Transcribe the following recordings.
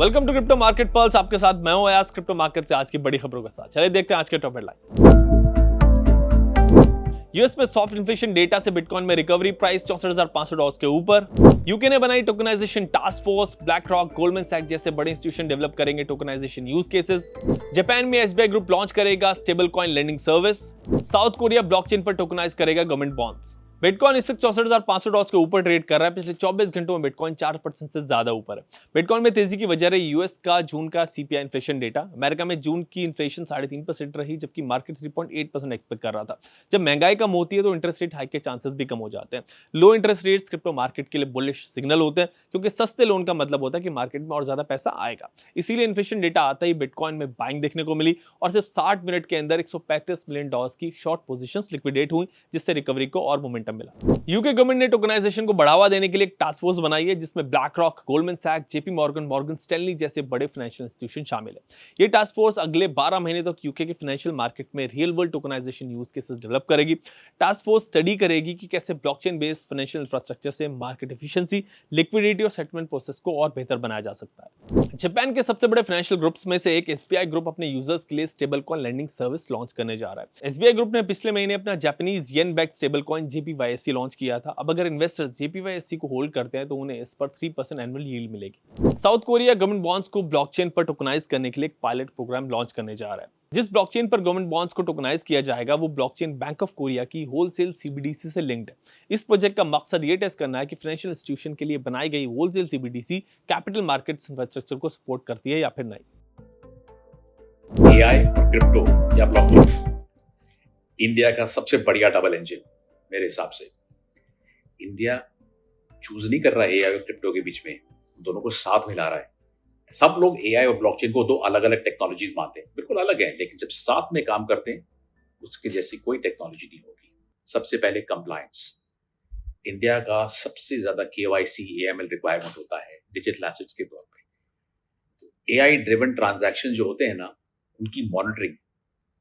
Welcome to crypto market pulse. आपके साथ मैं हूं अयाज, क्रिप्टो मार्केट से आज की बड़ी खबरों के साथ। चलिए देखते हैं आज के टॉप हेडलाइंस। यूएस में सॉफ्ट इन्फ्लेशन डेटा से बिटकॉइन में रिकवरी, प्राइस $64,500 के ऊपर। यूके ने बनाई tokenization task force, BlackRock, Goldman सैक्स जैसे बड़े इंस्टीट्यूशन डेवलप करेंगे टोकनाइजेशन यूज केसेस। जापान में एसबीआई ग्रुप लॉन्च करेगा stable coin lending service. South Korea blockchain पर टोकनाइज करेगा गवर्नमेंट बॉन्ड्स। बिटकॉइन इस वक्त $64,500 के ऊपर ट्रेड कर रहा है। पिछले 24 घंटों में बिटकॉइन 4% से ज्यादा ऊपर है। बिटकॉइन में तेजी की वजह रही यूएस का जून का सीपीआई इन्फ्लेशन डेटा। अमेरिका में जून की इन्फ्लेशन 3.5% रही, जबकि मार्केट 3.8% एक्सपेक्ट कर रहा था। जब महंगाई कम होती है तो इंटरेस्ट रेट हाइक के चांसेस भी कम हो जाते हैं। लो इंटरेस्ट रेट्स क्रिप्टो मार्केट के लिए बुलिश सिग्नल होते हैं, क्योंकि सस्ते लोन का मतलब होता है कि मार्केट में और ज्यादा पैसा आएगा। इसीलिए इन्फ्लेशन डेटा आता ही बिटकॉइन में बाइंग देखने को मिली और सिर्फ 60 मिनट के अंदर $135 मिलियन की शॉर्ट पोजीशंस लिक्विडेट हुई, जिससे रिकवरी को और मोमेंटम मिला। यूके गवर्नमेंट ने टोकनाइजेशन को बढ़ावा देने के लिए एक टास्क फोर्स बनाई है, जिसमें ब्लैक रॉक, गोल्डमैन सैक्स, जेपी मॉर्गन, मॉर्गन स्टैनली जैसे बड़े फाइनेंशियल इंस्टीट्यूशन शामिल है। ये टास्क फोर्स अगले 12 महीने तक यूके के फाइनेंशियल मार्केट में real world tokenisation use cases develop करेगी। टास्क फोर्स स्टडी करेगी कि कैसे ब्लॉकचेन बेस्ड फाइनेंशियल इंफ्रास्ट्रक्चर से मार्केट एफिशिएंसी, लिक्विडिटी और सेटलमेंट प्रोसेस को और बेहतर बनाया जा सकता है। जापान के सबसे बड़े फाइनेंशियल ग्रुप्स में से एक एसबीआई ग्रुप अपने यूजर्स के लिए stable coin lending service launch करने जा रहा है। एसबीआई ग्रुप ने पिछले महीने अपना Japanese yen backed stable coin JPYSC launch किया था। अब अगर इन्वेस्टर्स जेपीवाईएससी को होल्ड करते हैं तो उन्हें इस पर 3% एनुअल यील्ड मिलेगी। साउथ कोरिया गवर्नमेंट बॉन्ड्स को ब्लॉकचेन पर टोकनाइज करने के लिए एक पायलट प्रोग्राम लॉन्च करने जा रहा है। जिस ब्लॉकचेन पर गवर्नमेंट बॉन्ड्स को टोकनाइज किया जाएगा वो ब्लॉकचेन बैंक ऑफ कोरिया की होलसेल सीबीडीसी से लिंक्ड है। इस प्रोजेक्ट का मकसद ये टेस्ट करना है कि फाइनेंशियल इंस्टीट्यूशन के लिए बनाई गई wholesale CBDC capital markets infrastructure को सपोर्ट करती है या फिर नहीं। एआई और क्रिप्टो या ब्लॉकचेन इंडिया का सबसे बढ़िया डबल इंजन मेरे हिसाब से। इंडिया चूज नहीं कर रहा है एआई और क्रिप्टो के बीच में, दोनों को साथ मिला रहा है। सब लोग एआई और ब्लॉकचेन को दो अलग अलग टेक्नोलॉजीज मानते हैं, बिल्कुल अलग है, लेकिन जब साथ में काम करते हैं उसके जैसी कोई टेक्नोलॉजी नहीं होगी। सबसे पहले कंप्लायंस। इंडिया का सबसे ज्यादा केवाईसी एएमएल रिक्वायरमेंट होता है डिजिटल एसेट्स के तौर पे। एआई ड्रिवन ट्रांजैक्शन जो होते हैं ना, उनकी मॉनिटरिंग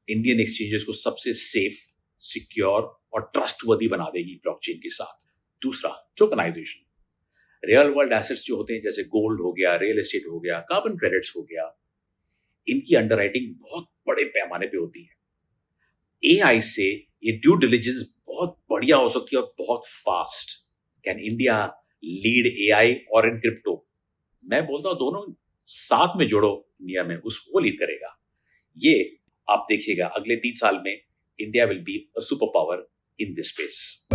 इंडियन एक्सचेंजेस को सबसे सेफ, सिक्योर और ट्रस्टवर्दी बना देगी ब्लॉकचेन के साथ। दूसरा, टोकनाइजेशन। रियल वर्ल्ड एसेट्स जो होते हैं जैसे गोल्ड हो गया, रियल एस्टेट हो गया, कार्बन क्रेडिट्स हो गया, इनकी अंडरराइटिंग बहुत बड़े पैमाने पे होती है। एआई से ये ड्यू डिलिजेंस बहुत बढ़िया हो सकती है और बहुत fast. Can India lead AI और इन क्रिप्टो? मैं बोलता हूं दोनों साथ में जोड़ो, इंडिया में उसको लीड करेगा। ये आप देखिएगा अगले 3 साल में India will be a super power in this space.